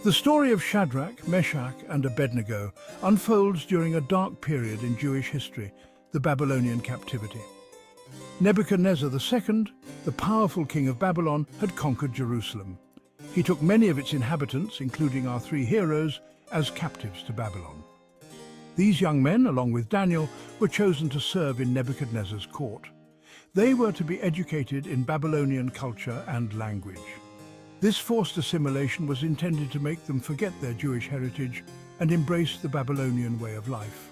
The story of Shadrach, Meshach and Abednego unfolds during a dark period in Jewish history, the Babylonian captivity. Nebuchadnezzar II, the powerful king of Babylon, had conquered Jerusalem. He took many of its inhabitants, including our three heroes, as captives to Babylon. These young men, along with Daniel, were chosen to serve in Nebuchadnezzar's court. They were to be educated in Babylonian culture and language. This forced assimilation was intended to make them forget their Jewish heritage and embrace the Babylonian way of life.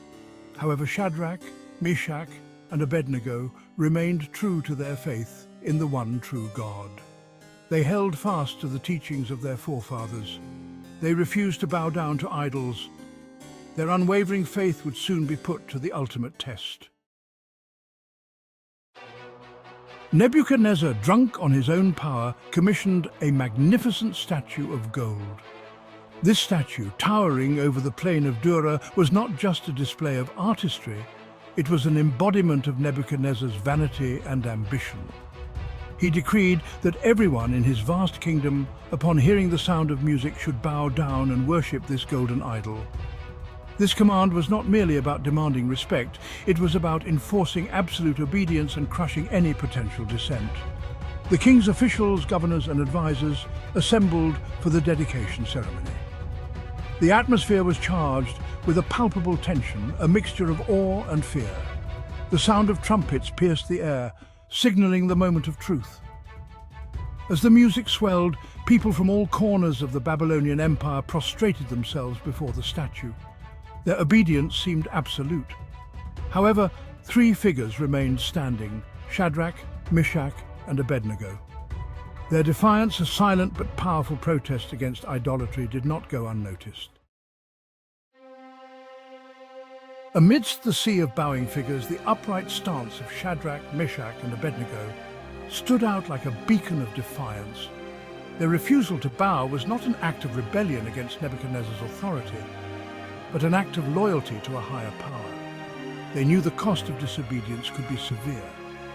However, Shadrach, Meshach and Abednego remained true to their faith in the one true God. They held fast to the teachings of their forefathers. They refused to bow down to idols. Their unwavering faith would soon be put to the ultimate test. Nebuchadnezzar, drunk on his own power, commissioned a magnificent statue of gold. This statue, towering over the plain of Dura, was not just a display of artistry, it was an embodiment of Nebuchadnezzar's vanity and ambition. He decreed that everyone in his vast kingdom, upon hearing the sound of music, should bow down and worship this golden idol. This command was not merely about demanding respect, it was about enforcing absolute obedience and crushing any potential dissent. The king's officials, governors and advisors assembled for the dedication ceremony. The atmosphere was charged with a palpable tension, a mixture of awe and fear. The sound of trumpets pierced the air, signaling the moment of truth. As the music swelled, people from all corners of the Babylonian Empire prostrated themselves before the statue. Their obedience seemed absolute. However, three figures remained standing: Shadrach, Meshach and Abednego. Their defiance, a silent but powerful protest against idolatry, did not go unnoticed. Amidst the sea of bowing figures, the upright stance of Shadrach, Meshach and Abednego stood out like a beacon of defiance. Their refusal to bow was not an act of rebellion against Nebuchadnezzar's authority, but an act of loyalty to a higher power. They knew the cost of disobedience could be severe,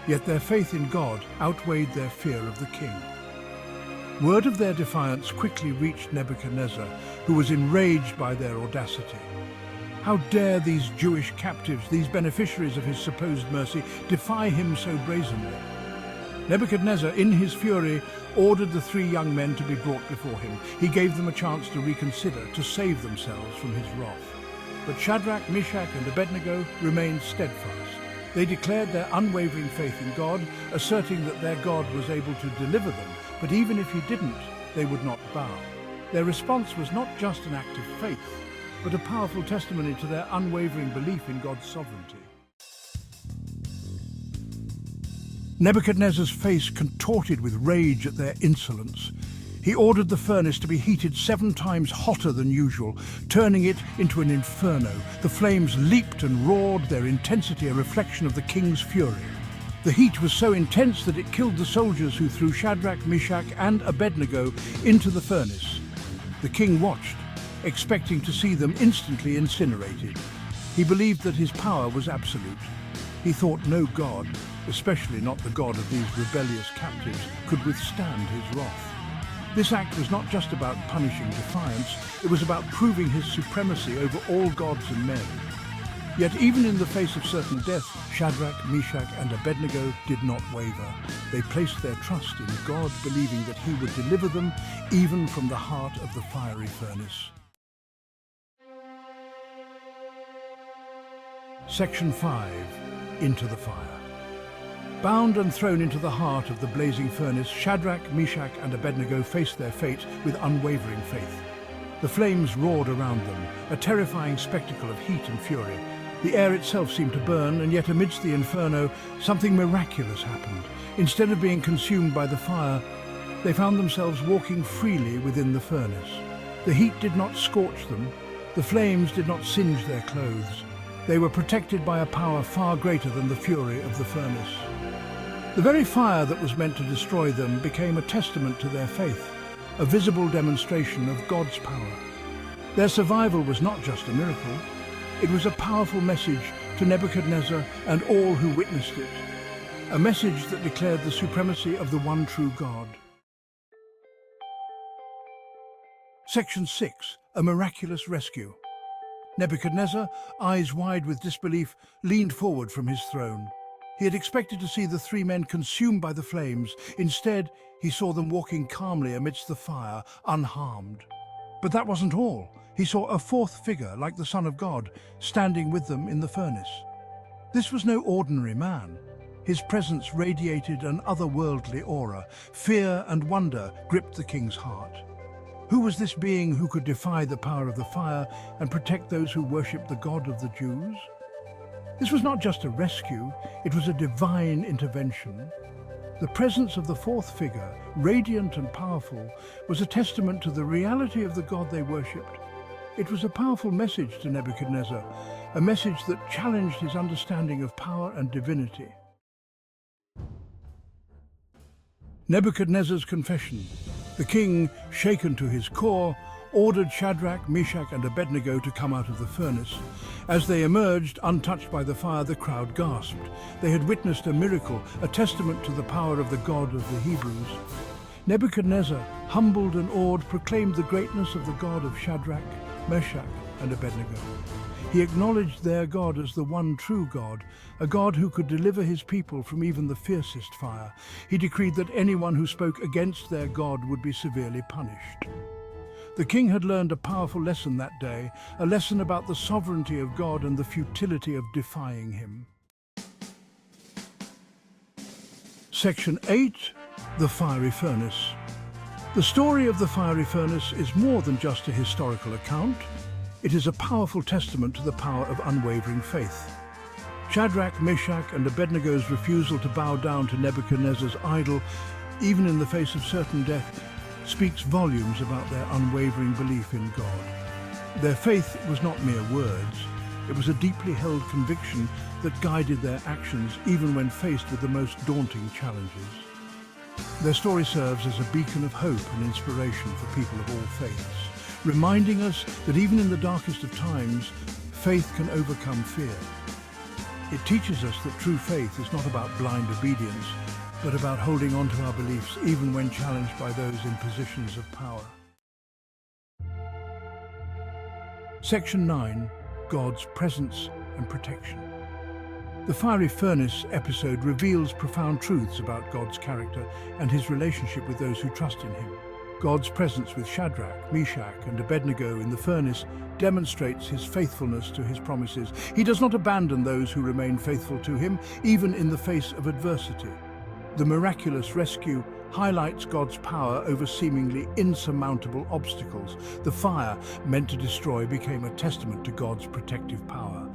yet their faith in God outweighed their fear of the king. Word of their defiance quickly reached Nebuchadnezzar, who was enraged by their audacity. How dare these Jewish captives, these beneficiaries of his supposed mercy, defy him so brazenly? Nebuchadnezzar, in his fury, ordered the three young men to be brought before him. He gave them a chance to reconsider, to save themselves from his wrath. But Shadrach, Meshach and Abednego remained steadfast. They declared their unwavering faith in God, asserting that their God was able to deliver them, but even if he didn't, they would not bow. Their response was not just an act of faith, but a powerful testimony to their unwavering belief in God's sovereignty. Nebuchadnezzar's face contorted with rage at their insolence. He ordered the furnace to be heated 7 times hotter than usual, turning it into an inferno. The flames leaped and roared, their intensity a reflection of the king's fury. The heat was so intense that it killed the soldiers who threw Shadrach, Meshach and Abednego into the furnace. The king watched, expecting to see them instantly incinerated. He believed that his power was absolute. He thought no god, especially not the God of these rebellious captives, could withstand his wrath. This act was not just about punishing defiance, it was about proving his supremacy over all gods and men. Yet even in the face of certain death, Shadrach, Meshach and Abednego did not waver. They placed their trust in God, believing that he would deliver them even from the heart of the fiery furnace. Section 5. Into the fire. Bound and thrown into the heart of the blazing furnace, Shadrach, Meshach and Abednego faced their fate with unwavering faith. The flames roared around them, a terrifying spectacle of heat and fury. The air itself seemed to burn, and yet amidst the inferno, something miraculous happened. Instead of being consumed by the fire, they found themselves walking freely within the furnace. The heat did not scorch them, the flames did not singe their clothes. They were protected by a power far greater than the fury of the furnace. The very fire that was meant to destroy them became a testament to their faith, a visible demonstration of God's power. Their survival was not just a miracle, it was a powerful message to Nebuchadnezzar and all who witnessed it, a message that declared the supremacy of the one true God. Section 6. A miraculous rescue. Nebuchadnezzar, eyes wide with disbelief, leaned forward from his throne. He had expected to see the three men consumed by the flames. Instead, he saw them walking calmly amidst the fire, unharmed. But that wasn't all. He saw a fourth figure, like the Son of God, standing with them in the furnace. This was no ordinary man. His presence radiated an otherworldly aura. Fear and wonder gripped the king's heart. Who was this being who could defy the power of the fire and protect those who worshipped the God of the Jews? This was not just a rescue, it was a divine intervention. The presence of the fourth figure, radiant and powerful, was a testament to the reality of the God they worshipped. It was a powerful message to Nebuchadnezzar, a message that challenged his understanding of power and divinity. Nebuchadnezzar's confession. The king, shaken to his core, ordered Shadrach, Meshach and Abednego to come out of the furnace. As they emerged, untouched by the fire, the crowd gasped. They had witnessed a miracle, a testament to the power of the God of the Hebrews. Nebuchadnezzar, humbled and awed, proclaimed the greatness of the God of Shadrach, Meshach and Abednego. He acknowledged their God as the one true God, a God who could deliver his people from even the fiercest fire. He decreed that anyone who spoke against their God would be severely punished. The king had learned a powerful lesson that day, a lesson about the sovereignty of God and the futility of defying him. Section 8. The Fiery Furnace. The story of the fiery furnace is more than just a historical account. It is a powerful testament to the power of unwavering faith. Shadrach, Meshach and Abednego's refusal to bow down to Nebuchadnezzar's idol, even in the face of certain death, speaks volumes about their unwavering belief in God. Their faith was not mere words. It was a deeply held conviction that guided their actions even when faced with the most daunting challenges. Their story serves as a beacon of hope and inspiration for people of all faiths, reminding us that even in the darkest of times, faith can overcome fear. It teaches us that true faith is not about blind obedience, but about holding on to our beliefs even when challenged by those in positions of power. Section 9. God's Presence and Protection. The fiery furnace episode reveals profound truths about God's character and his relationship with those who trust in him. God's presence with Shadrach, Meshach and Abednego in the furnace demonstrates his faithfulness to his promises. He does not abandon those who remain faithful to him, even in the face of adversity. The miraculous rescue highlights God's power over seemingly insurmountable obstacles. The fire, meant to destroy, became a testament to God's protective power.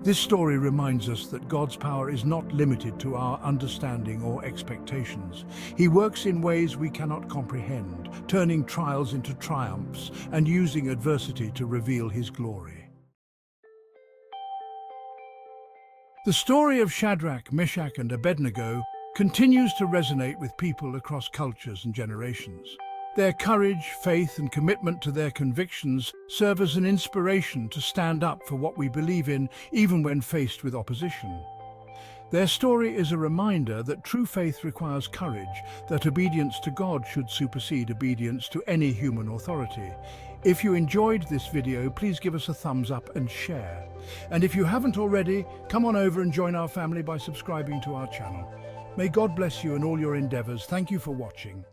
This story reminds us that God's power is not limited to our understanding or expectations. He works in ways we cannot comprehend, turning trials into triumphs and using adversity to reveal his glory. The story of Shadrach, Meshach and Abednego continues to resonate with people across cultures and generations. Their courage, faith and commitment to their convictions serve as an inspiration to stand up for what we believe in, even when faced with opposition. Their story is a reminder that true faith requires courage, that obedience to God should supersede obedience to any human authority. If you enjoyed this video, please give us a thumbs up and share. And if you haven't already, come on over and join our family by subscribing to our channel. May God bless you in all your endeavors. Thank you for watching.